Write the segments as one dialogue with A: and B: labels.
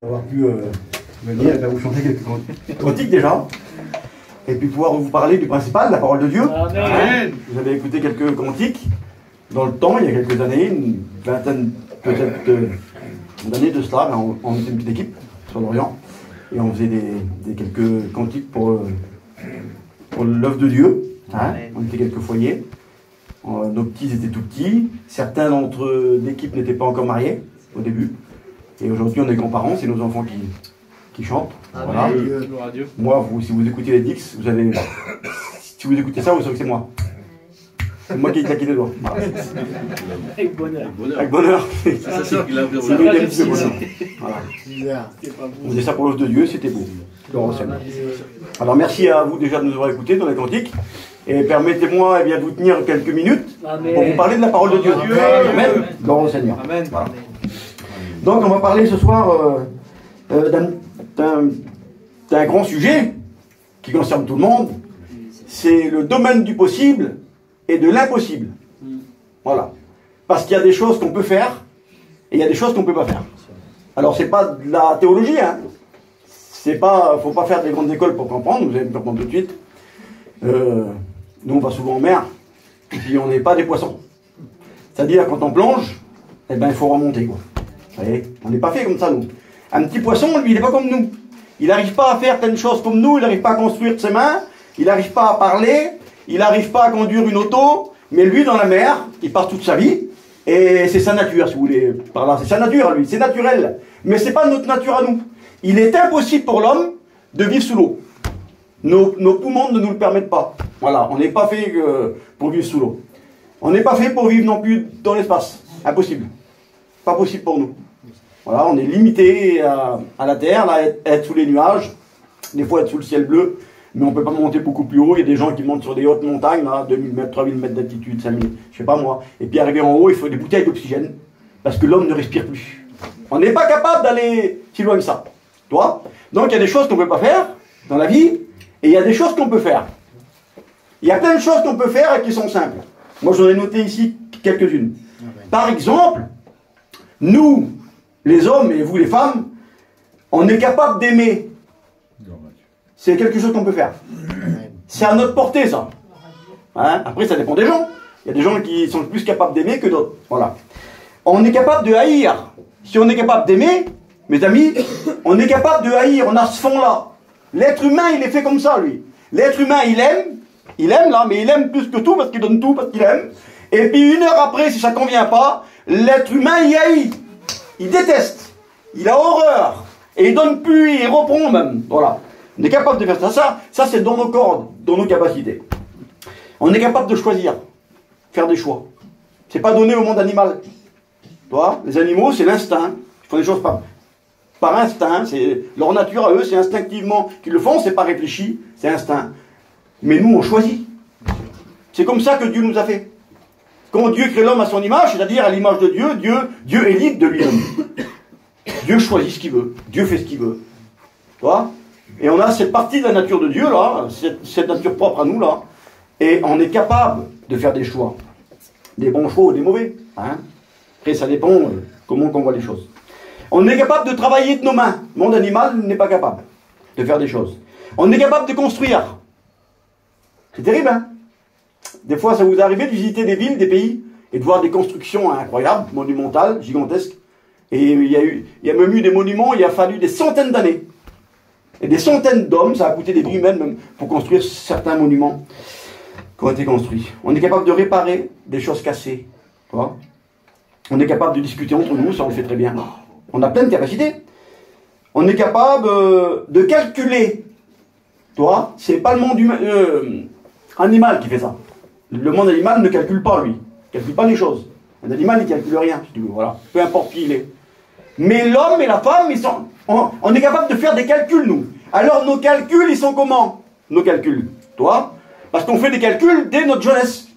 A: Avoir pu venir et vous chanter quelques cantiques déjà, et puis pouvoir vous parler du principal, de la parole de Dieu.
B: Amen.
A: Vous avez écouté quelques cantiques dans le temps, il y a quelques années, une vingtaine peut-être d'années de cela, on était une petite équipe sur l'Orient, et on faisait quelques cantiques pour l'œuvre de Dieu. On était quelques foyers, nos petits étaient tout petits, certains d'entre l'équipe n'étaient pas encore mariés au début. Et aujourd'hui, on est grands-parents, c'est nos enfants qui chantent. Voilà. Moi, si vous écoutez les Dix, vous avez. Si vous écoutez ça, vous savez que c'est moi. C'est moi qui ai claqué les doigts. Voilà.
B: Avec bonheur.
A: Avec bonheur.
B: C'est ça qu'il a fait.
A: C'est lui qui a dit bonheur. Voilà. On faisait ça pour l'œuvre de Dieu, c'était beau. Alors merci à vous déjà de nous avoir écoutés dans les cantiques. Et permettez-moi de vous tenir quelques minutes pour vous parler de la parole de Dieu. Amen. Gloire au Seigneur.
B: Amen.
A: Voilà. Donc on va parler ce soir d'un grand sujet qui concerne tout le monde. C'est le domaine du possible et de l'impossible. Voilà. Parce qu'il y a des choses qu'on peut faire et il y a des choses qu'on ne peut pas faire. Alors c'est pas de la théologie, hein. C'est pas, faut pas faire des grandes écoles pour comprendre, vous allez me comprendre tout de suite. Nous on va souvent en mer, et puis on n'est pas des poissons. C'est-à-dire quand on plonge, eh ben il faut remonter quoi. Vous voyez, on n'est pas fait comme ça, nous. Un petit poisson, lui, il n'est pas comme nous. Il n'arrive pas à faire telle chose comme nous, il n'arrive pas à construire de ses mains, il n'arrive pas à parler, il n'arrive pas à conduire une auto, mais lui, dans la mer, il part toute sa vie, et c'est sa nature, si vous voulez, par là, c'est sa nature, lui, c'est naturel. Mais c'est pas notre nature à nous. Il est impossible pour l'homme de vivre sous l'eau. Nos poumons ne nous le permettent pas. Voilà, on n'est pas fait pour vivre sous l'eau. On n'est pas fait pour vivre non plus dans l'espace. Impossible. Pas possible pour nous. Voilà, on est limité à la terre, là, être sous les nuages, des fois être sous le ciel bleu, mais on ne peut pas monter beaucoup plus haut. Il y a des gens qui montent sur des hautes montagnes, là, 2000 mètres, 3000 mètres d'altitude, 5000, je sais pas moi. Et puis arriver en haut, il faut des bouteilles d'oxygène, parce que l'homme ne respire plus. On n'est pas capable d'aller si loin que ça. Toi. Donc il y a des choses qu'on ne peut pas faire dans la vie, et il y a des choses qu'on peut faire. Il y a plein de choses qu'on peut faire et qui sont simples. Moi j'en ai noté ici quelques-unes. Par exemple, nous, les hommes et vous les femmes, on est capable d'aimer. C'est quelque chose qu'on peut faire. C'est à notre portée ça. Hein? Après ça dépend des gens. Il y a des gens qui sont plus capables d'aimer que d'autres. Voilà. On est capable de haïr. Si on est capable d'aimer, mes amis, on est capable de haïr. On a ce fond-là. L'être humain, il est fait comme ça, lui. L'être humain, il aime là, mais il aime plus que tout parce qu'il donne tout parce qu'il aime. Et puis une heure après, si ça ne convient pas, l'être humain, il haït. Il déteste. Il a horreur. Et il donne plus, il reprend même. Voilà. On est capable de faire ça. Ça c'est dans nos cordes, dans nos capacités. On est capable de choisir. Faire des choix. C'est pas donné au monde animal. Toi, les animaux, c'est l'instinct. Ils font des choses par instinct. C'est leur nature à eux, c'est instinctivement qu'ils le font. C'est pas réfléchi, c'est instinct. Mais nous, on choisit. C'est comme ça que Dieu nous a fait. Quand Dieu crée l'homme à son image, c'est-à-dire à l'image de Dieu, Dieu est libre de lui-même. Dieu choisit ce qu'il veut. Dieu fait ce qu'il veut. Tu vois? Et on a cette partie de la nature de Dieu, là, cette nature propre à nous, là, et on est capable de faire des choix. Des bons choix ou des mauvais. Hein? Après, ça dépend comment on voit les choses. On est capable de travailler de nos mains. Le monde animal n'est pas capable de faire des choses. On est capable de construire. C'est terrible, hein? Des fois, ça vous est arrivé de visiter des villes, des pays, et de voir des constructions incroyables, monumentales, gigantesques. Et il y a même eu des monuments, il a fallu des centaines d'années. Et des centaines d'hommes, ça a coûté des vies humaines même, pour construire certains monuments qui ont été construits. On est capable de réparer des choses cassées. Tu vois? On est capable de discuter entre nous, ça on le fait très bien. On a plein de capacités. On est capable de calculer. Tu vois? C'est pas le monde animal qui fait ça. Le monde animal ne calcule pas, lui. Il ne calcule pas les choses. Un animal, il ne calcule rien, si tu veux. Voilà. Peu importe qui il est. Mais l'homme et la femme, on est capable de faire des calculs, nous. Alors, nos calculs, ils sont comment? Nos calculs. Toi? Parce qu'on fait des calculs dès notre jeunesse.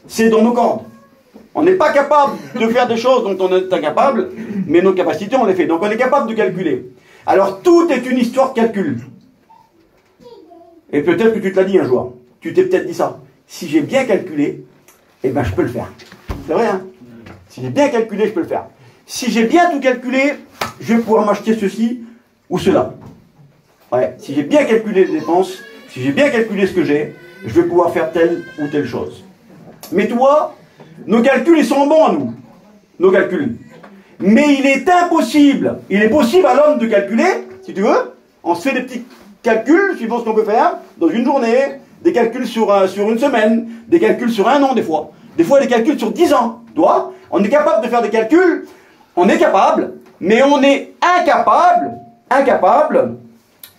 A: C'est dans nos cordes. On n'est pas capable de faire des choses dont on est incapable, mais nos capacités, on les fait. Donc, on est capable de calculer. Alors, tout est une histoire de calcul. Et peut-être que tu te l'as dit un jour. Tu t'es peut-être dit ça. Si j'ai bien calculé, eh ben je peux le faire. C'est vrai, hein? Si j'ai bien calculé, je peux le faire. si j'ai bien tout calculé, je vais pouvoir m'acheter ceci ou cela. Ouais, si j'ai bien calculé les dépenses, si j'ai bien calculé ce que j'ai, je vais pouvoir faire telle ou telle chose. Mais toi, nos calculs, ils sont bons à nous. Nos calculs. Mais il est impossible, il est possible à l'homme de calculer, si tu veux, on se fait des petits calculs, suivant ce qu'on peut faire, dans une journée, des calculs sur une semaine, des calculs sur un an des fois des calculs sur 10 ans. Toi, on est capable de faire des calculs, on est capable, mais on est incapable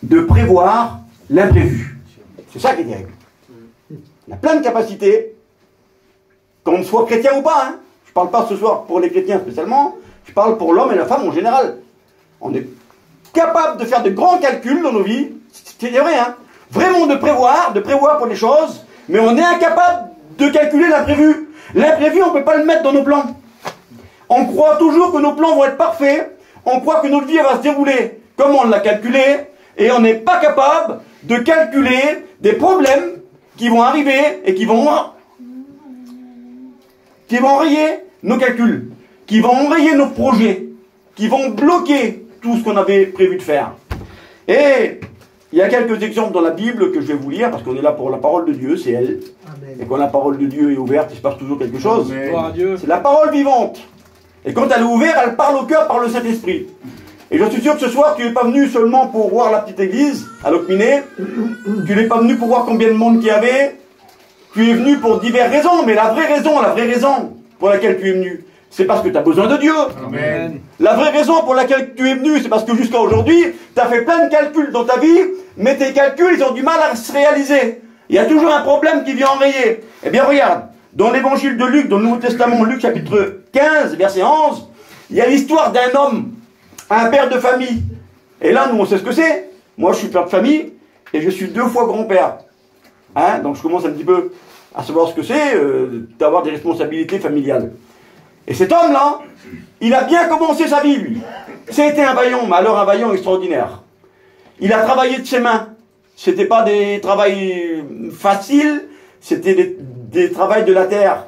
A: de prévoir l'imprévu. C'est ça qui est terrible. On a plein de capacités, qu'on soit chrétien ou pas, hein. Je ne parle pas ce soir pour les chrétiens spécialement, je parle pour l'homme et la femme en général. On est capable de faire de grands calculs dans nos vies, c'est vrai, hein. Vraiment de prévoir pour les choses, mais on est incapable de calculer l'imprévu. L'imprévu, on ne peut pas le mettre dans nos plans. On croit toujours que nos plans vont être parfaits, on croit que notre vie va se dérouler comme on l'a calculé, et on n'est pas capable de calculer des problèmes qui vont arriver et qui vont enrayer nos calculs, qui vont enrayer nos projets, qui vont bloquer tout ce qu'on avait prévu de faire. Et il y a quelques exemples dans la Bible que je vais vous lire, parce qu'on est là pour la parole de Dieu, c'est elle. Amen. Et quand la parole de Dieu est ouverte, il se passe toujours quelque chose. C'est la parole vivante. Et quand elle est ouverte, elle parle au cœur par le Saint-Esprit. Et je suis sûr que ce soir, tu n'es pas venu seulement pour voir la petite église à Locminé. Tu n'es pas venu pour voir combien de monde qu'il y avait. Tu es venu pour diverses raisons, mais la vraie raison pour laquelle tu es venu, c'est parce que tu as besoin de Dieu. Amen. La vraie raison pour laquelle tu es venu, c'est parce que jusqu'à aujourd'hui, tu as fait plein de calculs dans ta vie, mais tes calculs, ils ont du mal à se réaliser. Il y a toujours un problème qui vient enrayer. Eh bien, regarde, dans l'évangile de Luc, dans le Nouveau Testament, Luc chapitre 15, verset 11, il y a l'histoire d'un homme, un père de famille. Et là, nous, on sait ce que c'est. Moi, je suis père de famille, et je suis 2 fois grand-père. Hein, donc, je commence un petit peu à savoir ce que c'est d'avoir des responsabilités familiales. Et cet homme-là, il a bien commencé sa vie, lui. C'était un vaillant, mais alors un vaillant extraordinaire. Il a travaillé de ses mains. C'était pas des travails faciles, c'était des travails de la terre.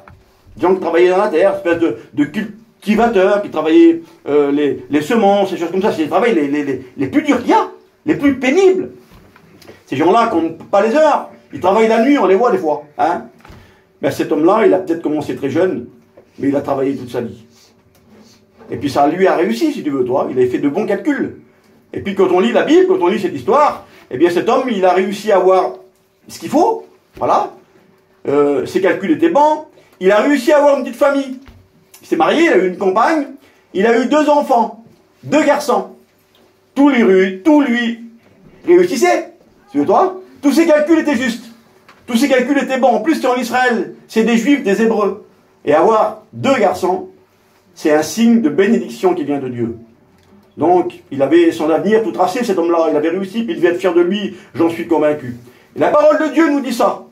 A: Des gens qui travaillaient dans la terre, espèce de cultivateurs qui travaillaient les semences, des choses comme ça. C'est des travails les plus durs qu'il y a, les plus pénibles. Ces gens-là comptent pas les heures. Ils travaillent la nuit, on les voit des fois. Hein. Ben, cet homme-là, il a peut-être commencé très jeune, mais il a travaillé toute sa vie. Et puis ça lui a réussi, si tu veux, toi. Il a fait de bons calculs. Et puis quand on lit la Bible, quand on lit cette histoire, eh bien cet homme, il a réussi à avoir ce qu'il faut. Voilà. Ses calculs étaient bons. Il a réussi à avoir une petite famille. Il s'est marié, il a eu une compagne. Il a eu 2 enfants. 2 garçons. Tout lui réussissait. Tu veux, toi? Tous ses calculs étaient justes. Tous ces calculs étaient bons. En plus, c'est en Israël. C'est des Juifs, des Hébreux. Et avoir 2 garçons, c'est un signe de bénédiction qui vient de Dieu. Donc, il avait son avenir tout tracé, cet homme-là. Il avait réussi, puis il devait être fier de lui, j'en suis convaincu. Et la parole de Dieu nous dit ça.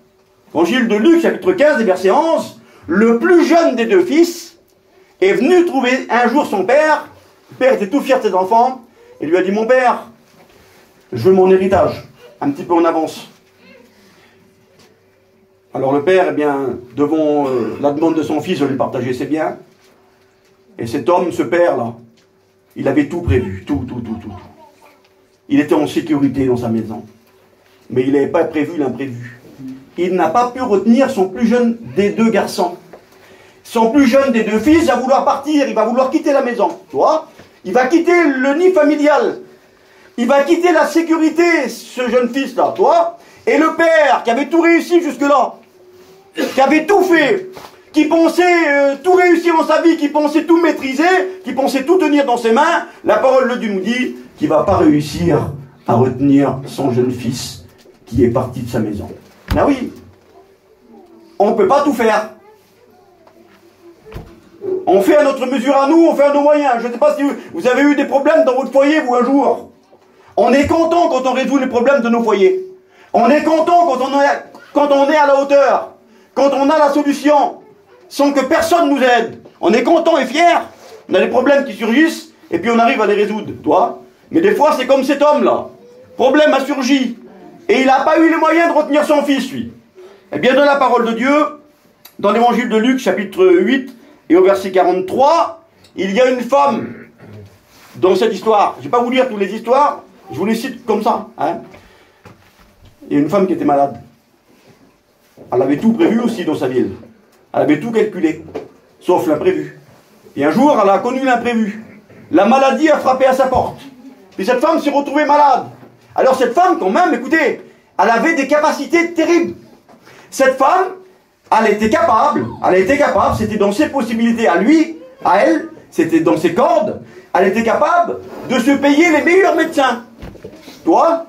A: Évangile de Luc, chapitre 15, verset 11. Le plus jeune des 2 fils est venu trouver un jour son père. Le père était tout fier de ses enfants. Et lui a dit, mon père, je veux mon héritage. Un petit peu en avance. Alors le père, eh bien, devant la demande de son fils de lui partager ses biens, et cet homme, ce père-là, il avait tout prévu, tout. Il était en sécurité dans sa maison, mais il n'avait pas prévu l'imprévu. Il n'a pas pu retenir son plus jeune des 2 garçons. Son plus jeune des 2 fils va vouloir partir, il va vouloir quitter la maison, tu vois. Il va quitter le nid familial. Il va quitter la sécurité, ce jeune fils-là, toi. Et le père, qui avait tout réussi jusque-là, qui avait tout fait, qui pensait tout réussir dans sa vie, qui pensait tout maîtriser, qui pensait tout tenir dans ses mains, la parole de Dieu nous dit qu'il ne va pas réussir à retenir son jeune fils qui est parti de sa maison. Ben oui, on ne peut pas tout faire. On fait à notre mesure à nous, on fait à nos moyens. Je ne sais pas si vous avez eu des problèmes dans votre foyer, vous, un jour. On est content quand on résout les problèmes de nos foyers. On est content quand on est à la hauteur. Quand on a la solution, sans que personne nous aide, on est content et fier. On a des problèmes qui surgissent, et puis on arrive à les résoudre, toi. Mais des fois, c'est comme cet homme-là. Problème a surgi, et il n'a pas eu les moyens de retenir son fils, lui. Eh bien, dans la parole de Dieu, dans l'évangile de Luc, chapitre 8, et au verset 43, il y a une femme dans cette histoire. Je ne vais pas vous lire toutes les histoires, je vous les cite comme ça. Hein. Il y a une femme qui était malade. Elle avait tout prévu aussi dans sa ville. Elle avait tout calculé, sauf l'imprévu. Et un jour, elle a connu l'imprévu. La maladie a frappé à sa porte. Puis cette femme s'est retrouvée malade. Alors cette femme, quand même, écoutez, elle avait des capacités terribles. Cette femme, elle était capable, c'était dans ses possibilités à lui, à elle, c'était dans ses cordes, elle était capable de se payer les meilleurs médecins. Toi,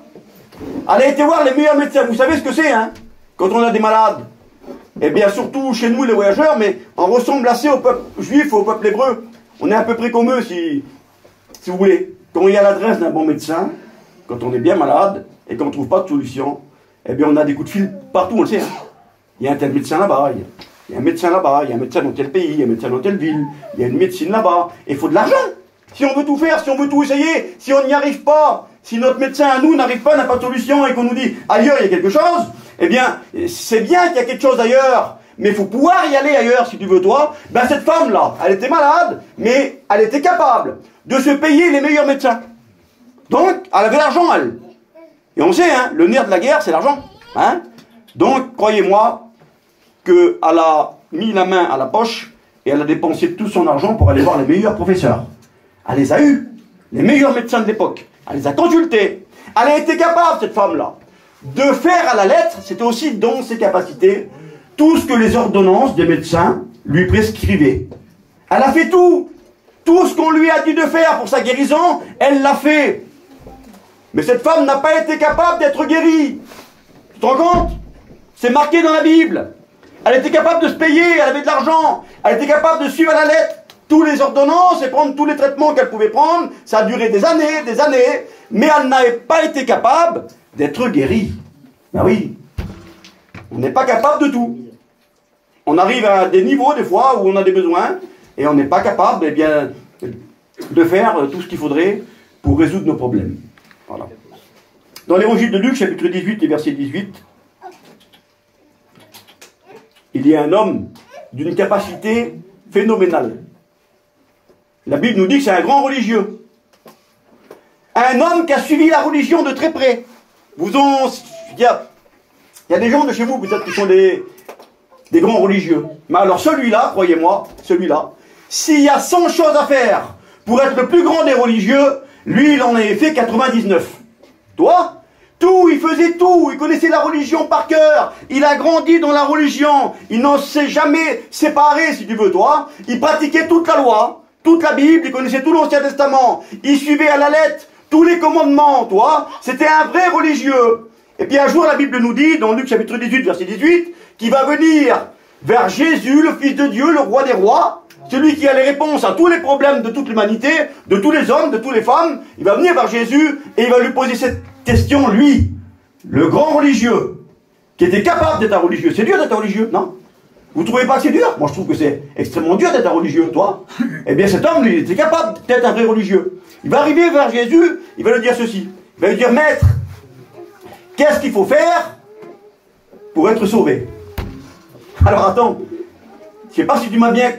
A: elle a été voir les meilleurs médecins. Vous savez ce que c'est, hein, quand on a des malades. Eh bien, surtout chez nous, les voyageurs, mais on ressemble assez au peuple juif, au peuple hébreu. On est à peu près comme eux, si vous voulez. Quand il y a l'adresse d'un bon médecin, quand on est bien malade, et qu'on ne trouve pas de solution, eh bien, on a des coups de fil partout, on le sait. Hein. Il y a un tel médecin là-bas, il y a un médecin là-bas, il y a un médecin dans tel pays, il y a un médecin dans telle ville, il y a une médecine là-bas. Et il faut de l'argent. Si on veut tout faire, si on veut tout essayer, si on n'y arrive pas, si notre médecin à nous n'arrive pas, n'a pas de solution, et qu'on nous dit ailleurs il y a quelque chose, eh bien, c'est bien qu'il y a quelque chose ailleurs, mais il faut pouvoir y aller ailleurs si tu veux, toi. Ben, cette femme-là, elle était malade, mais elle était capable de se payer les meilleurs médecins. Donc, elle avait l'argent, elle. Et on sait, hein, le nerf de la guerre, c'est l'argent. Hein. Donc, croyez-moi, qu'elle a mis la main à la poche et elle a dépensé tout son argent pour aller voir les meilleurs professeurs. Elle les a eus, les meilleurs médecins de l'époque. Elle les a consultés. Elle a été capable, cette femme-là, de faire à la lettre, c'était aussi dans ses capacités, tout ce que les ordonnances des médecins lui prescrivaient. Elle a fait tout. Tout ce qu'on lui a dit de faire pour sa guérison, elle l'a fait. Mais cette femme n'a pas été capable d'être guérie. Tu te rends compte? C'est marqué dans la Bible. Elle était capable de se payer, elle avait de l'argent. Elle était capable de suivre à la lettre tous les ordonnances et prendre tous les traitements qu'elle pouvait prendre. Ça a duré des années. Mais elle n'avait pas été capable d'être guérie. Ben oui. On n'est pas capable de tout. On arrive à des niveaux, des fois, où on a des besoins, et on n'est pas capable, eh bien, de faire tout ce qu'il faudrait pour résoudre nos problèmes. Voilà. Dans l'évangile de Luc, chapitre 18 et verset 18, il y a un homme d'une capacité phénoménale. La Bible nous dit que c'est un grand religieux. Un homme qui a suivi la religion de très près. Il y a des gens de chez vous, peut-être, qui sont des grands religieux. Mais alors celui-là, croyez-moi, celui-là, s'il y a 100 choses à faire pour être le plus grand des religieux, lui, il en avait fait 99. Toi, tout, il faisait tout, il connaissait la religion par cœur, il a grandi dans la religion, il n'en s'est jamais séparé, si tu veux, toi. Il pratiquait toute la loi, toute la Bible, il connaissait tout l'Ancien Testament, il suivait à la lettre tous les commandements, toi. C'était un vrai religieux. Et puis un jour, la Bible nous dit, dans Luc chapitre 18, verset 18, qu'il va venir vers Jésus, le Fils de Dieu, le roi des rois, celui qui a les réponses à tous les problèmes de toute l'humanité, de tous les hommes, de toutes les femmes. Il va venir vers Jésus et il va lui poser cette question, lui, le grand religieux, qui était capable d'être un religieux. C'est dur d'être un religieux, non? Vous ne trouvez pas que c'est dur? Moi, je trouve que c'est extrêmement dur d'être un religieux, toi. Eh bien, cet homme, lui, il était capable d'être un vrai religieux. Il va arriver vers Jésus, il va lui dire ceci. Il va lui dire, maître, qu'est-ce qu'il faut faire pour être sauvé? Alors, attends, je ne sais pas si tu m'as bien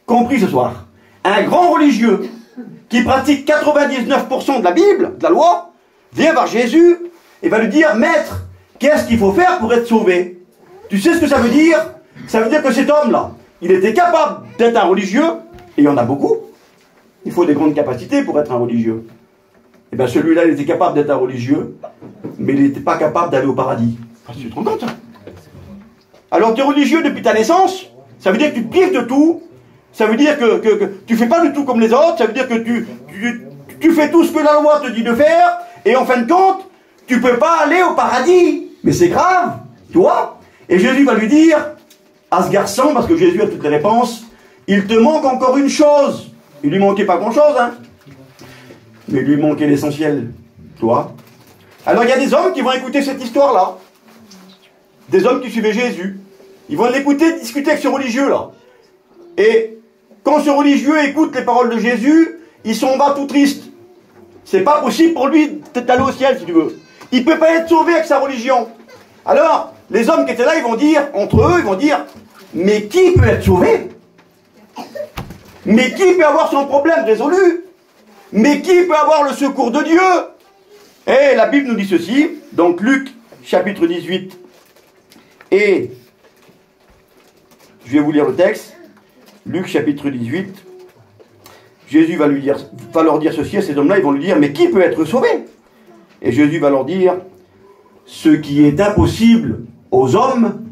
A: compris ce soir. Un grand religieux qui pratique 99% de la Bible, de la loi, vient vers Jésus et va lui dire, maître, qu'est-ce qu'il faut faire pour être sauvé? Tu sais ce que ça veut dire? Ça veut dire que cet homme-là, il était capable d'être un religieux, et il y en a beaucoup. Il faut des grandes capacités pour être un religieux. Et bien celui-là, il était capable d'être un religieux, mais il n'était pas capable d'aller au paradis. Tu te rends compte, ça? Alors tu es religieux depuis ta naissance, ça veut dire que tu te prives de tout, ça veut dire que tu ne fais pas du tout comme les autres, ça veut dire que tu fais tout ce que la loi te dit de faire, et en fin de compte, tu ne peux pas aller au paradis. Mais c'est grave, tu vois? Et Jésus va lui dire à ce garçon, parce que Jésus a toutes les réponses, il te manque encore une chose. Il lui manquait pas grand-chose, hein, mais il lui manquait l'essentiel, tu vois? Alors il y a des hommes qui vont écouter cette histoire-là, des hommes qui suivaient Jésus. Ils vont l'écouter discuter avec ce religieux-là. Et quand ce religieux écoute les paroles de Jésus, il s'en va tout triste. C'est pas possible pour lui d'aller au ciel, si tu veux. Il peut pas être sauvé avec sa religion. Alors, les hommes qui étaient là, ils vont dire, entre eux, ils vont dire, mais qui peut être sauvé? Mais qui peut avoir son problème résolu? Mais qui peut avoir le secours de Dieu? Et la Bible nous dit ceci, donc Luc chapitre 18, et je vais vous lire le texte, Luc chapitre 18, Jésus va leur dire ceci à ces hommes-là, ils vont lui dire, mais qui peut être sauvé? Et Jésus va leur dire, ce qui est impossible aux hommes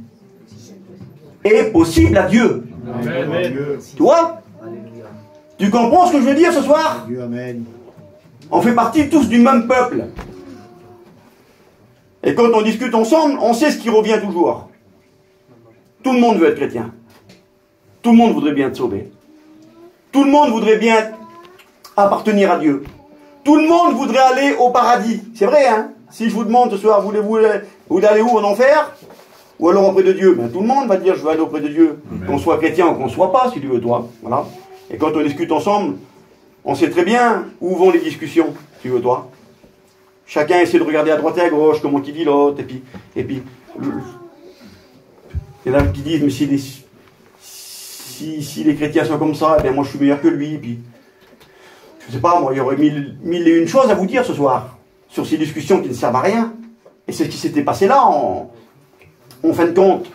A: est possible à Dieu.
B: Amen.
A: Tu vois? Tu comprends ce que je veux dire ce soir?
C: Amen.
A: On fait partie tous du même peuple. Et quand on discute ensemble, on sait ce qui revient toujours. Tout le monde veut être chrétien. Tout le monde voudrait bien être sauvé. Tout le monde voudrait bien appartenir à Dieu. Tout le monde voudrait aller au paradis. C'est vrai, hein? Si je vous demande ce soir, voulez-vous aller où, en enfer? Ou alors auprès de Dieu? Ben, tout le monde va dire, je veux aller auprès de Dieu. Qu'on soit chrétien ou qu'on ne soit pas, si tu veux, toi. Voilà. Et quand on discute ensemble, on sait très bien où vont les discussions, si tu veux, toi. Chacun essaie de regarder à droite et à gauche, comment il pilote, et puis, il y en a qui disent, mais si les chrétiens sont comme ça, eh bien moi je suis meilleur que lui, puis, je sais pas, moi, il y aurait mille et une choses à vous dire ce soir, sur ces discussions qui ne servent à rien. Et c'est ce qui s'était passé là, en fin de compte.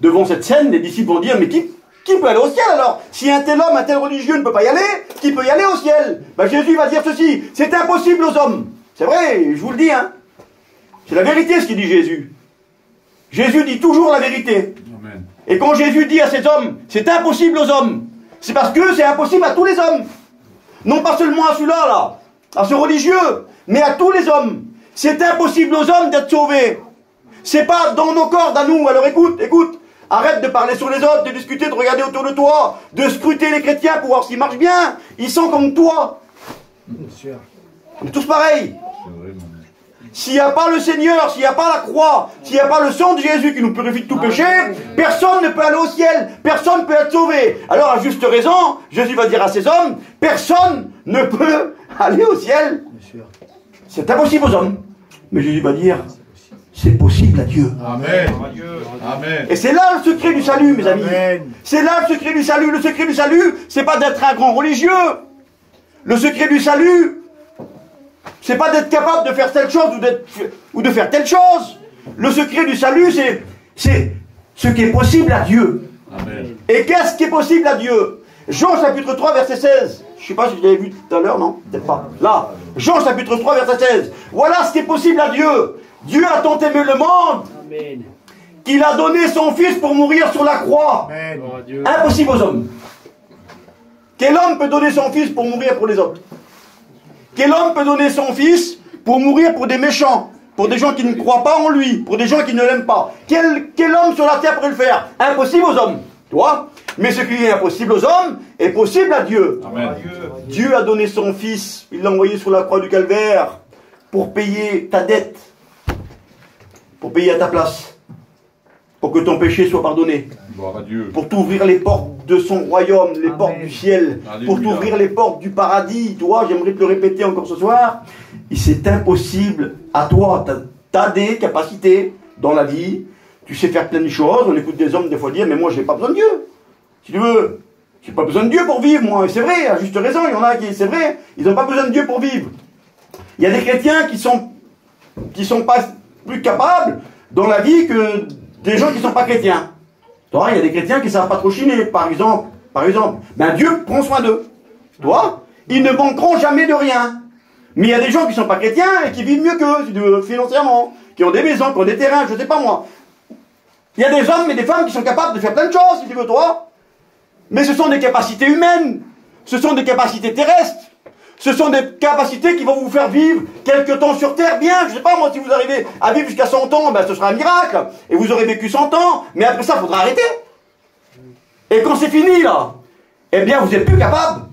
A: Devant cette scène, les disciples vont dire, mais qui peut aller au ciel alors? Si un tel homme, un tel religieux ne peut pas y aller, qui peut y aller au ciel? Ben, Jésus va dire ceci, c'est impossible aux hommes. C'est vrai, je vous le dis, hein. C'est la vérité ce qu'il dit Jésus. Jésus dit toujours la vérité.
B: Amen.
A: Et quand Jésus dit à ces hommes, c'est impossible aux hommes, c'est parce que c'est impossible à tous les hommes. Non pas seulement à celui-là, là, à ce religieux, mais à tous les hommes. C'est impossible aux hommes d'être sauvés. C'est pas dans nos cordes à nous. Alors écoute, arrête de parler sur les autres, de discuter, de regarder autour de toi, de scruter les chrétiens pour voir s'ils marchent bien. Ils sont comme toi. On est tous pareils. S'il n'y a pas le Seigneur, s'il n'y a pas la croix, s'il n'y a pas le sang de Jésus qui nous purifie de tout péché, personne ne peut aller au ciel, personne ne peut être sauvé. Alors à juste raison, Jésus va dire à ces hommes, personne ne peut aller au ciel. C'est impossible aux hommes. Mais Jésus va dire, c'est possible à Dieu.
B: Amen. Amen.
A: Et c'est là le secret du salut, mes amis. C'est là le secret du salut. Le secret du salut, c'est pas d'être un grand religieux. Le secret du salut, c'est pas d'être capable de faire telle chose ou de faire telle chose. Le secret du salut, c'est ce qui est possible à Dieu.
B: Amen.
A: Et qu'est-ce qui est possible à Dieu? Jean chapitre 3, verset 16. Je ne sais pas si vous l'avez vu tout à l'heure, non? Peut-être pas. Là, Jean chapitre 3, verset 16. Voilà ce qui est possible à Dieu. Dieu a tant aimé le monde qu'il a donné son Fils pour mourir sur la croix.
C: Amen.
A: Impossible aux hommes. Quel homme peut donner son Fils pour mourir pour les autres? Quel homme peut donner son Fils pour mourir pour des méchants, pour des gens qui ne croient pas en lui, pour des gens qui ne l'aiment pas? Quel homme sur la terre peut le faire? Impossible aux hommes. Tu vois? Mais ce qui est impossible aux hommes est possible à Dieu.
B: Amen.
A: Dieu a donné son Fils, il l'a envoyé sur la croix du Calvaire pour payer ta dette, pour payer à ta place, pour que ton péché soit pardonné,
B: Gloire à Dieu.
A: pour t'ouvrir les portes de son royaume, les portes du ciel,
B: Alléluia.
A: pour t'ouvrir les portes du paradis. Toi, j'aimerais te le répéter encore ce soir, c'est impossible à toi, tu as des capacités dans la vie, tu sais faire plein de choses, on écoute des hommes des fois dire, mais moi j'ai pas besoin de Dieu. Si tu veux, j'ai pas besoin de Dieu pour vivre, moi. Et c'est vrai, à juste raison, il y en a qui, c'est vrai, ils n'ont pas besoin de Dieu pour vivre. Il y a des chrétiens qui sont pas plus capables dans la vie que des gens qui ne sont pas chrétiens. Toi, il y a des chrétiens qui ne savent pas trop chiner, par exemple. Ben Dieu prend soin d'eux. Toi, ils ne manqueront jamais de rien. Mais il y a des gens qui ne sont pas chrétiens et qui vivent mieux qu'eux, si tu veux, financièrement, qui ont des maisons, qui ont des terrains, je ne sais pas moi. Il y a des hommes et des femmes qui sont capables de faire plein de choses, si tu veux, toi. Mais ce sont des capacités humaines, ce sont des capacités terrestres, ce sont des capacités qui vont vous faire vivre quelque temps sur Terre bien. Je ne sais pas moi, si vous arrivez à vivre jusqu'à 100 ans, ben, ce sera un miracle, et vous aurez vécu 100 ans, mais après ça, il faudra arrêter. Et quand c'est fini là, eh bien vous n'êtes plus capable.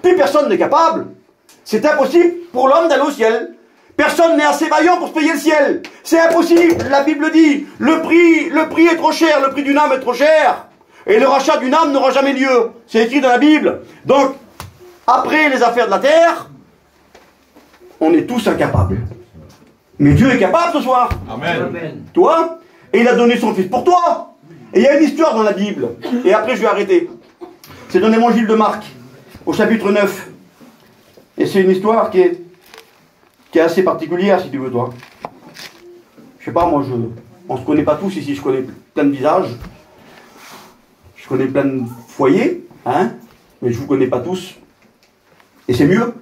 A: Plus personne n'est capable. C'est impossible pour l'homme d'aller au ciel. Personne n'est assez vaillant pour se payer le ciel. C'est impossible, la Bible dit, le prix est trop cher, le prix d'une âme est trop cher. Et le rachat d'une âme n'aura jamais lieu. C'est écrit dans la Bible. Donc, après les affaires de la terre, on est tous incapables. Mais Dieu est capable ce soir.
B: Amen.
A: Toi, et il a donné son Fils pour toi. Et il y a une histoire dans la Bible. Et après, je vais arrêter. C'est dans l'évangile de Marc, au chapitre 9. Et c'est une histoire qui est assez particulière, si tu veux, toi. Je sais pas, moi, on se connaît pas tous ici, je connais plein de visages. Je connais plein de foyers, hein, mais je vous connais pas tous. Et c'est mieux.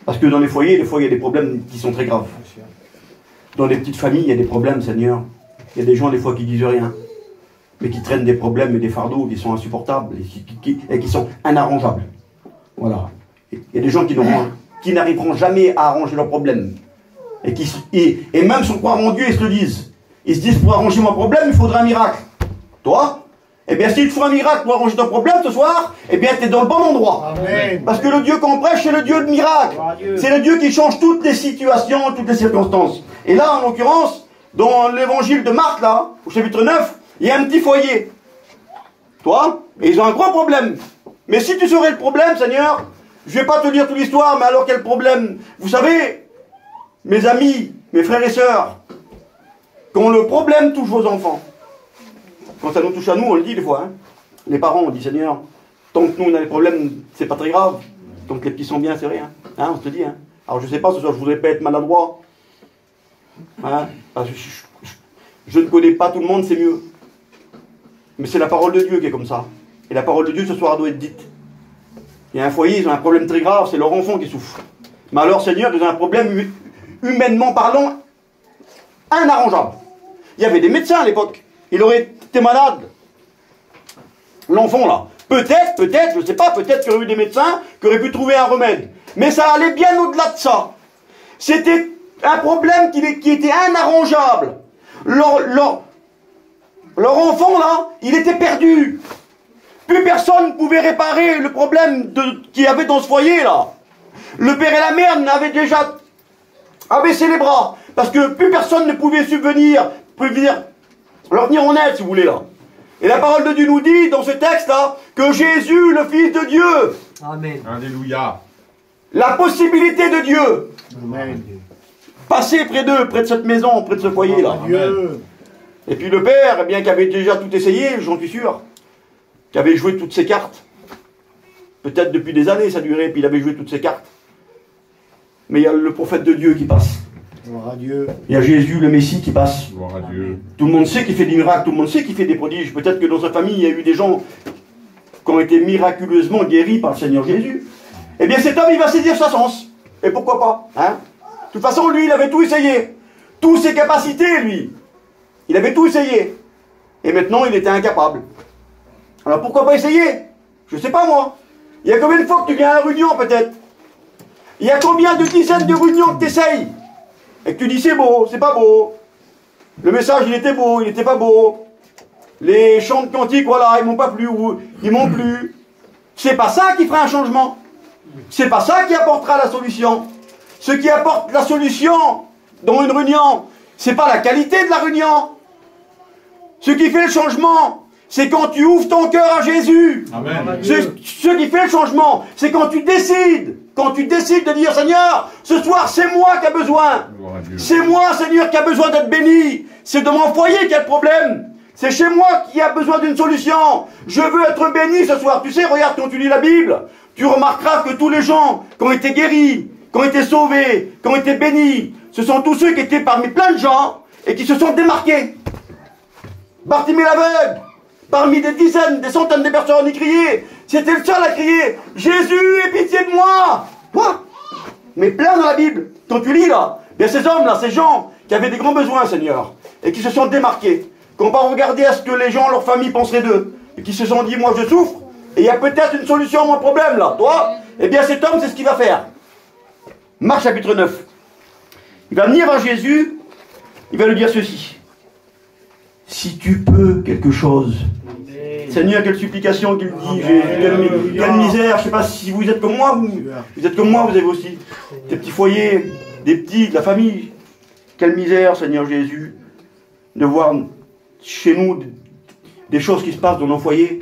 A: Parce que dans les foyers, des fois, il y a des problèmes qui sont très graves. Dans les petites familles, il y a des problèmes, Seigneur. Il y a des gens, des fois, qui disent rien, mais qui traînent des problèmes et des fardeaux qui sont insupportables et qui sont inarrangeables. Voilà. Il y a des gens qui n'arriveront jamais à arranger leurs problèmes. Et même sans croire en Dieu, ils se le disent. Ils se disent, pour arranger mon problème, il faudra un miracle. Toi, eh bien, s'il te faut un miracle pour arranger ton problème ce soir, eh bien, tu es dans le bon endroit.
C: Amen.
A: Parce que le Dieu qu'on prêche, c'est le Dieu de miracle. C'est le Dieu qui change toutes les situations, toutes les circonstances. Et là, en l'occurrence, dans l'évangile de Marc, là, au chapitre 9, il y a un petit foyer. Toi, et ils ont un gros problème. Mais si tu saurais le problème, Seigneur, je ne vais pas te dire toute l'histoire, mais alors quel problème? Vous savez, mes amis, mes frères et sœurs, quand le problème touche vos enfants, quand ça nous touche à nous, on le dit des fois, hein. Les parents, on dit, Seigneur, tant que nous on a des problèmes, c'est pas très grave. Tant que les petits sont bien, c'est rien. Hein, on se dit, hein. Alors je sais pas, ce soir, je voudrais pas être maladroit. Hein, parce que je ne connais pas tout le monde, c'est mieux. Mais c'est la parole de Dieu qui est comme ça. Et la parole de Dieu, ce soir, doit être dite. Il y a un foyer, ils ont un problème très grave, c'est leur enfant qui souffre. Mais alors, Seigneur, ils ont un problème, humainement parlant, inarrangeable. Il y avait des médecins à l'époque. Il aurait été malade. L'enfant, là. Peut-être, je ne sais pas, peut-être qu'il y aurait eu des médecins qui auraient pu trouver un remède. Mais ça allait bien au-delà de ça. C'était un problème qui était inarrangeable. Leur enfant, là, il était perdu. Plus personne ne pouvait réparer le problème qu'il y avait dans ce foyer, là. Le père et la mère n'avaient déjà abaissé les bras. Parce que plus personne ne pouvait subvenir, leur venir en aide, si vous voulez, là. Et la parole de Dieu nous dit, dans ce texte-là, que Jésus, le Fils de Dieu,
C: Amen.
B: Alléluia.
A: la possibilité de Dieu,
C: Amen.
A: passait près d'eux, près de cette maison, près de ce foyer-là.
C: Dieu.
A: Et puis le père, eh bien, qui avait déjà tout essayé, j'en suis sûr, qui avait joué toutes ses cartes. Peut-être depuis des années ça durait, puis il avait joué toutes ses cartes. Mais il y a le prophète de Dieu qui passe.
C: Gloire à Dieu.
A: Il y a Jésus, le Messie, qui passe.
B: Gloire à Dieu.
A: Tout le monde sait qu'il fait des miracles, tout le monde sait qu'il fait des prodiges. Peut-être que dans sa famille, il y a eu des gens qui ont été miraculeusement guéris par le Seigneur Jésus. Eh bien cet homme, il va saisir sa chance. Et pourquoi pas, hein? De toute façon, lui, il avait tout essayé. Toutes ses capacités, lui. Il avait tout essayé. Et maintenant, il était incapable. Alors pourquoi pas essayer? Je sais pas moi. Il y a combien de fois que tu viens à la réunion, peut-être? Il y a combien de dizaines de réunions que tu essayes? Et que tu dis c'est beau, c'est pas beau. Le message, il était beau, il n'était pas beau. Les chants de cantiques, voilà, ils m'ont pas plu, ou ils m'ont plu. C'est pas ça qui fera un changement. C'est pas ça qui apportera la solution. Ce qui apporte la solution dans une réunion, c'est pas la qualité de la réunion. Ce qui fait le changement, c'est quand tu ouvres ton cœur à Jésus.
B: Amen.
A: Ce qui fait le changement, c'est quand tu décides de dire, Seigneur, ce soir c'est moi qui ai besoin.
B: Gloire à Dieu.
A: C'est moi, Seigneur, qui a besoin d'être béni. C'est de mon foyer qu'il y a le problème. C'est chez moi qui a besoin d'une solution. Je veux être béni ce soir. Tu sais, regarde, quand tu lis la Bible, tu remarqueras que tous les gens qui ont été guéris, qui ont été sauvés, qui ont été bénis, ce sont tous ceux qui étaient parmi plein de gens et qui se sont démarqués. Bartimée l'aveugle, parmi des dizaines, des centaines de personnes, il criait. C'était le seul à crier, Jésus, aie pitié de moi. Quoi? Mais plein dans la Bible. Quand tu lis là, il y a ces hommes-là, ces gens qui avaient des grands besoins, Seigneur, et qui se sont démarqués, qui n'ont pas regardé à ce que les gens, leur famille penseraient d'eux, et qui se sont dit, moi je souffre, et il y a peut-être une solution à mon problème là. Toi, eh bien cet homme, c'est ce qu'il va faire. Marc chapitre 9. Il va venir vers Jésus, il va lui dire ceci. Si tu peux quelque chose. Seigneur, quelle supplication qu'il dit, quelle misère, je ne sais pas si vous êtes comme moi, vous êtes comme moi, vous avez aussi des petits foyers, des petits, de la famille. Quelle misère, Seigneur Jésus, de voir chez nous des choses qui se passent dans nos foyers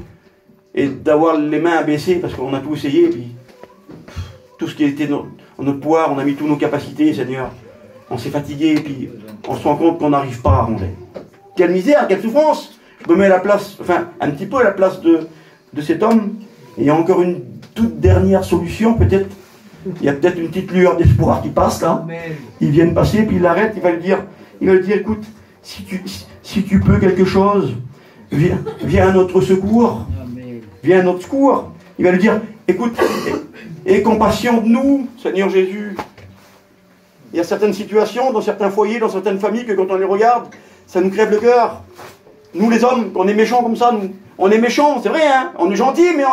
A: et d'avoir les mains abaissées parce qu'on a tout essayé, et puis tout ce qui était en notre pouvoir, on a mis toutes nos capacités, Seigneur. On s'est fatigué, et puis on se rend compte qu'on n'arrive pas à ranger. Quelle misère, quelle souffrance! Je me mets à la place, enfin, un petit peu à la place de cet homme. Et il y a encore une toute dernière solution, peut-être. Il y a peut-être une petite lueur d'espoir qui passe là. Ils viennent passer, puis il l'arrête, il va lui dire, écoute, si tu peux quelque chose, viens à notre secours. Viens à notre secours. Il va lui dire, écoute, aie compassion de nous, Seigneur Jésus. Il y a certaines situations, dans certains foyers, dans certaines familles, que quand on les regarde, ça nous crève le cœur. Nous les hommes, on est méchants comme ça, nous. On est méchants, c'est vrai, hein. On est gentils, mais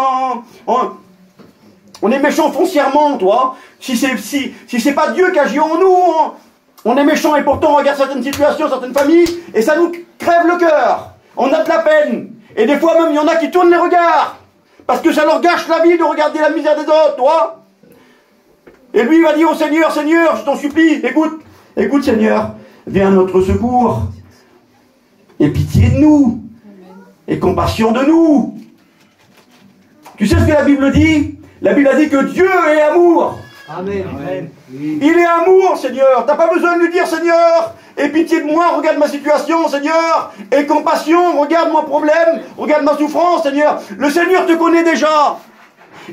A: on est méchants foncièrement, toi. Si c'est pas Dieu qui agit en nous, on est méchants et pourtant on regarde certaines situations, certaines familles, et ça nous crève le cœur. On a de la peine. Et des fois même, il y en a qui tournent les regards. Parce que ça leur gâche la vie de regarder la misère des autres, toi. Et lui, il va dire au Seigneur, Seigneur, je t'en supplie, écoute Seigneur, viens à notre secours. Et pitié de nous. Et compassion de nous. Tu sais ce que la Bible dit? La Bible a dit que Dieu est amour.
C: Amen. Amen.
A: Il est amour, Seigneur. T'as pas besoin de lui dire, Seigneur, aie pitié de moi, regarde ma situation, Seigneur. Aie compassion, regarde mon problème, regarde ma souffrance, Seigneur. Le Seigneur te connaît déjà.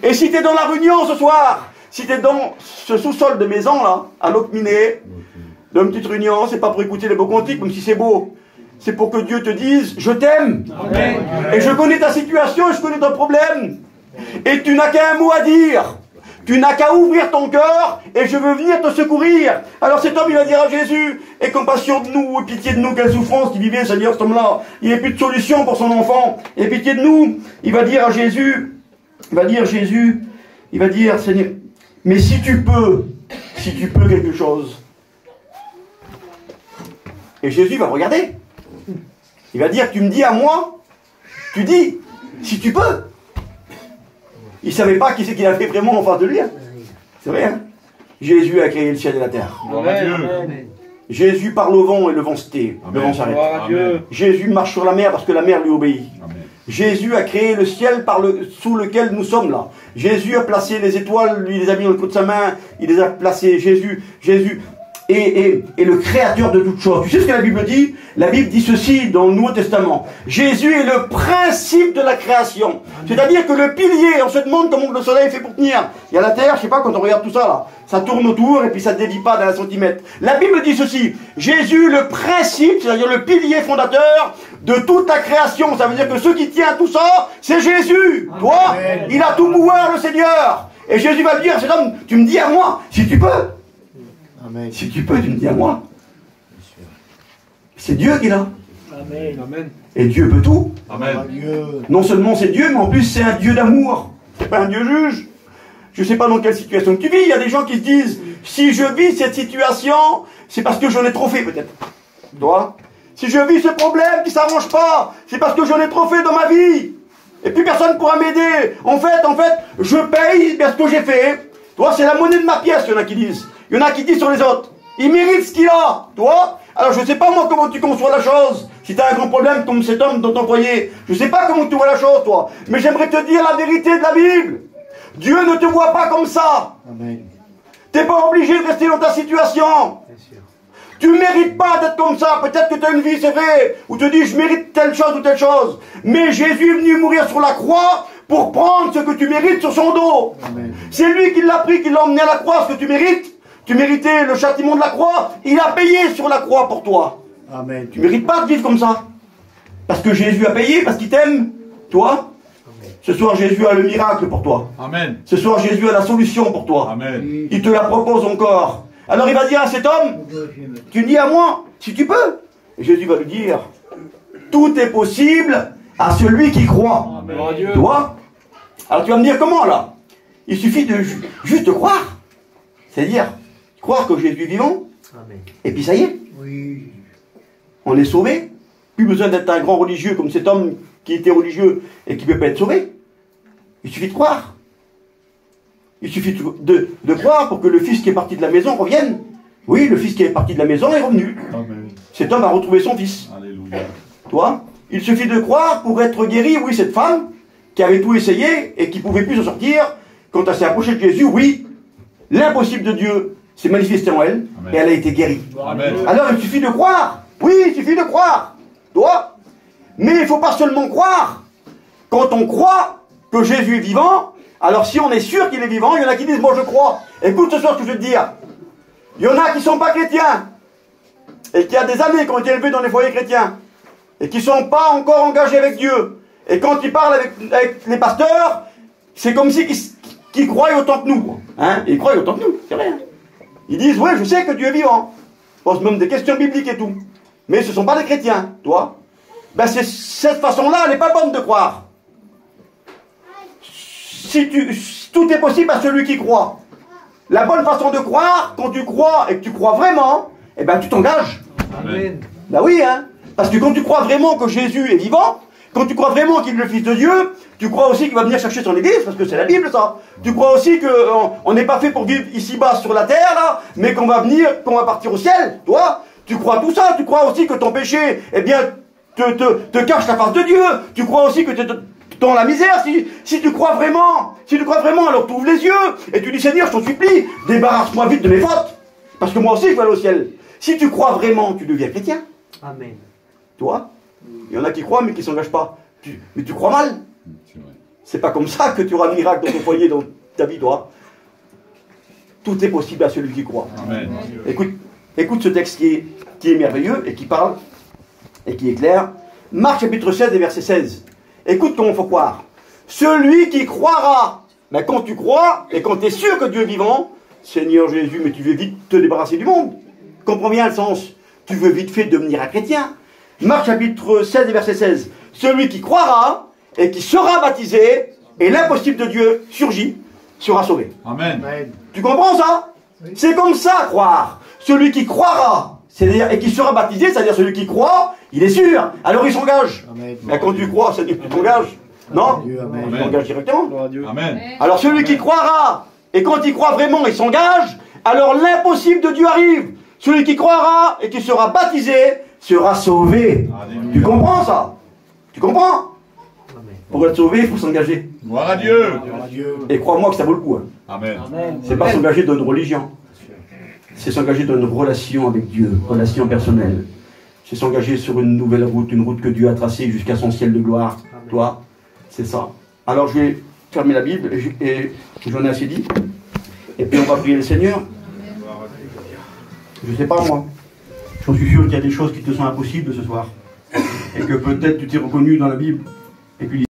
A: Et si tu es dans la réunion ce soir, si tu es dans ce sous-sol de maison, là, à Locminé, d'une petite réunion, c'est pas pour écouter les beaux cantiques, même si c'est beau. C'est pour que Dieu te dise, je t'aime. Et je connais ta situation, et je connais ton problème. Et tu n'as qu'un mot à dire. Tu n'as qu'à ouvrir ton cœur, et je veux venir te secourir. Alors cet homme, il va dire à Jésus, aie compassion de nous, aie pitié de nous, quelle souffrance qui vivait, Seigneur, cet homme-là. Il n'y a plus de solution pour son enfant. Aie pitié de nous. Il va dire à Jésus, il va dire, Seigneur, mais si tu peux quelque chose. Et Jésus va regarder. Il va dire, tu me dis à moi, tu dis, si tu peux. Il ne savait pas qui c'est qu'il avait vraiment en face de lui. Hein. C'est vrai, hein. Jésus a créé le ciel et la terre.
C: Amen.
A: Jésus parle au vent et le vent se tait. Le vent s'arrête. Jésus marche sur la mer parce que la mer lui obéit. Amen. Jésus a créé le ciel sous lequel nous sommes là. Jésus a placé les étoiles, lui les a mis dans le creux de sa main, il les a placées. Jésus est le créateur de toutes choses. Tu sais ce que la Bible dit? La Bible dit ceci dans le Nouveau Testament. Jésus est le principe de la création. C'est-à-dire que le pilier, on se demande comment le soleil fait pour tenir. Il y a la terre, je sais pas, quand on regarde tout ça là, ça tourne autour et puis ça ne dévie pas d'un centimètre. La Bible dit ceci. Jésus, le principe, c'est-à-dire le pilier fondateur de toute la création. Ça veut dire que ce qui tient tout ça, c'est Jésus. Toi, il a tout pouvoir, le Seigneur. Et Jésus va lui dire, cet homme, tu me dis à moi, si tu peux. Amen. Si tu peux, tu me dis à moi. C'est Dieu qui l'a.
C: Amen.
A: Et Dieu peut tout.
B: Amen.
A: Non seulement c'est Dieu, mais en plus c'est un Dieu d'amour. C'est pas un Dieu juge. Je ne sais pas dans quelle situation tu vis. Il y a des gens qui se disent, si je vis cette situation, c'est parce que j'en ai trop fait peut-être. Toi, si je vis ce problème qui ne s'arrange pas, c'est parce que j'en ai trop fait dans ma vie. Et puis personne ne pourra m'aider. En fait, je paye bien ce que j'ai fait. Toi, c'est la monnaie de ma pièce, il y en a qui disent. Il y en a qui disent sur les autres. Il mérite ce qu'il a, toi. Alors je ne sais pas moi comment tu conçois la chose. Si tu as un grand problème comme cet homme dans ton foyer, je ne sais pas comment tu vois la chose, toi. Mais j'aimerais te dire la vérité de la Bible. Dieu ne te voit pas comme ça. Tu n'es pas obligé de rester dans ta situation. Tu ne mérites pas d'être comme ça. Peut-être que tu as une vie, c'est vrai, où tu te dis je mérite telle chose ou telle chose. Mais Jésus est venu mourir sur la croix pour prendre ce que tu mérites sur son dos. C'est lui qui l'a pris, qui l'a emmené à la croix, ce que tu mérites. Tu méritais le châtiment de la croix, il a payé sur la croix pour toi. Amen. Tu ne mérites pas de vivre comme ça. Parce que Jésus a payé, parce qu'il t'aime, toi. Amen. Ce soir, Jésus a le miracle pour toi. Amen. Ce soir, Jésus a la solution pour toi. Amen. Il te la propose encore. Alors il va dire à cet homme, tu dis à moi, si tu peux. Et Jésus va lui dire, tout est possible à celui qui croit. Amen. Toi. Alors tu vas me dire comment là? Il suffit de juste croire. C'est-à-dire, croire que Jésus est vivant, amen. Et puis ça y est, oui. On est sauvé. Plus besoin d'être un grand religieux comme cet homme qui était religieux et qui ne peut pas être sauvé. Il suffit de croire. Il suffit de croire pour que le fils qui est parti de la maison revienne. Oui, le fils qui est parti de la maison est revenu. Amen. Cet homme a retrouvé son fils. Alléluia. Toi, il suffit de croire pour être guéri. Oui, cette femme qui avait tout essayé et qui ne pouvait plus s'en sortir, quand elle s'est approchée de Jésus, oui, l'impossible de Dieu s'est manifesté en elle. Amen. Et elle a été guérie. Amen. Alors il suffit de croire. Oui, il suffit de croire. Toi. Mais il ne faut pas seulement croire. Quand on croit, que Jésus est vivant, alors si on est sûr qu'il est vivant, il y en a qui disent, moi je crois. Écoute ce soir ce que je veux te dire. Il y en a qui ne sont pas chrétiens, et qui a des années qui ont été élevés dans les foyers chrétiens, et qui ne sont pas encore engagés avec Dieu. Et quand ils parlent avec les pasteurs, c'est comme si qu'ils croient autant que nous. Hein, ils croient autant que nous, c'est vrai. Hein. Ils disent, oui, je sais que Dieu est vivant. Ils posent même des questions bibliques et tout. Mais ce ne sont pas des chrétiens, toi. Ben cette façon-là, elle n'est pas bonne de croire. Tout est possible à celui qui croit. La bonne façon de croire, quand tu crois et que tu crois vraiment, eh ben tu t'engages.
C: Amen.
A: Ben oui, hein. Parce que quand tu crois vraiment que Jésus est vivant, quand tu crois vraiment qu'il est le Fils de Dieu, tu crois aussi qu'il va venir chercher son Église, parce que c'est la Bible ça. Tu crois aussi qu'on n'est pas fait pour vivre ici-bas sur la terre, là, mais qu'on va partir au ciel, toi. Tu crois tout ça, tu crois aussi que ton péché, eh bien, te cache la face de Dieu. Tu crois aussi que tu es dans la misère. Si tu crois vraiment, alors tu ouvres les yeux et tu dis, Seigneur, je t'en supplie, débarrasse-moi vite de mes fautes, parce que moi aussi je vais aller au ciel. Si tu crois vraiment, tu deviens chrétien.
C: Amen.
A: Toi, il y en a qui croient mais qui ne s'engagent pas. Mais tu crois mal. C'est pas comme ça que tu auras le miracle dans ton foyer, dans ta vie, toi. Tout est possible à celui qui croit.
B: Amen.
A: Écoute ce texte qui est merveilleux et qui parle et qui est clair. Marc chapitre 16 et verset 16. Écoute comment il faut croire. Celui qui croira. Mais quand tu crois et quand tu es sûr que Dieu est vivant, Seigneur Jésus, mais tu veux vite te débarrasser du monde. Comprends bien le sens. Tu veux vite fait devenir un chrétien. Marc chapitre 16 et verset 16. Celui qui croira et qui sera baptisé, et l'impossible de Dieu surgit, sera sauvé.
B: Amen.
A: Tu comprends ça? C'est comme ça croire. Celui qui croira, c'est-à-dire et qui sera baptisé, c'est-à-dire celui qui croit, il est sûr. Alors il s'engage. Mais quand tu crois, c'est-à-dire que tu t'engages. Non? Tu t'engages directement.
B: Amen.
A: Alors celui qui croira, et quand il croit vraiment, il s'engage, alors l'impossible de Dieu arrive. Celui qui croira et qui sera baptisé sera sauvé.
B: Alléluia.
A: Tu comprends ça? Tu comprends? Pour être sauvé, il faut s'engager.
B: Gloire à Dieu.
A: Et crois-moi que ça vaut le coup. Hein.
B: Amen.
A: C'est pas s'engager dans une religion. C'est s'engager dans une relation avec Dieu, relation personnelle. C'est s'engager sur une nouvelle route, une route que Dieu a tracée jusqu'à son ciel de gloire. Toi, c'est ça. Alors je vais fermer la Bible et j'en ai assez dit. Et puis on va prier le Seigneur. Je sais pas moi. J'en suis sûr qu'il y a des choses qui te sont impossibles ce soir. Et que peut-être tu t'es reconnu dans la Bible. Et puis